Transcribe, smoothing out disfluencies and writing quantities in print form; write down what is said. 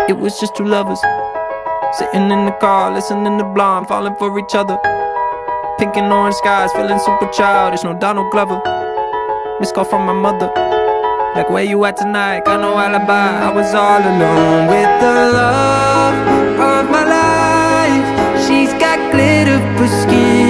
It was just two lovers sitting in the car, listening to Blonde, falling for each other. Pink and orange skies, feeling super childish, no Donald Glover. Missed call from my mother, like, where you at tonight? Got no alibi. I was all alone with the love of my life. She's got glitter for skin.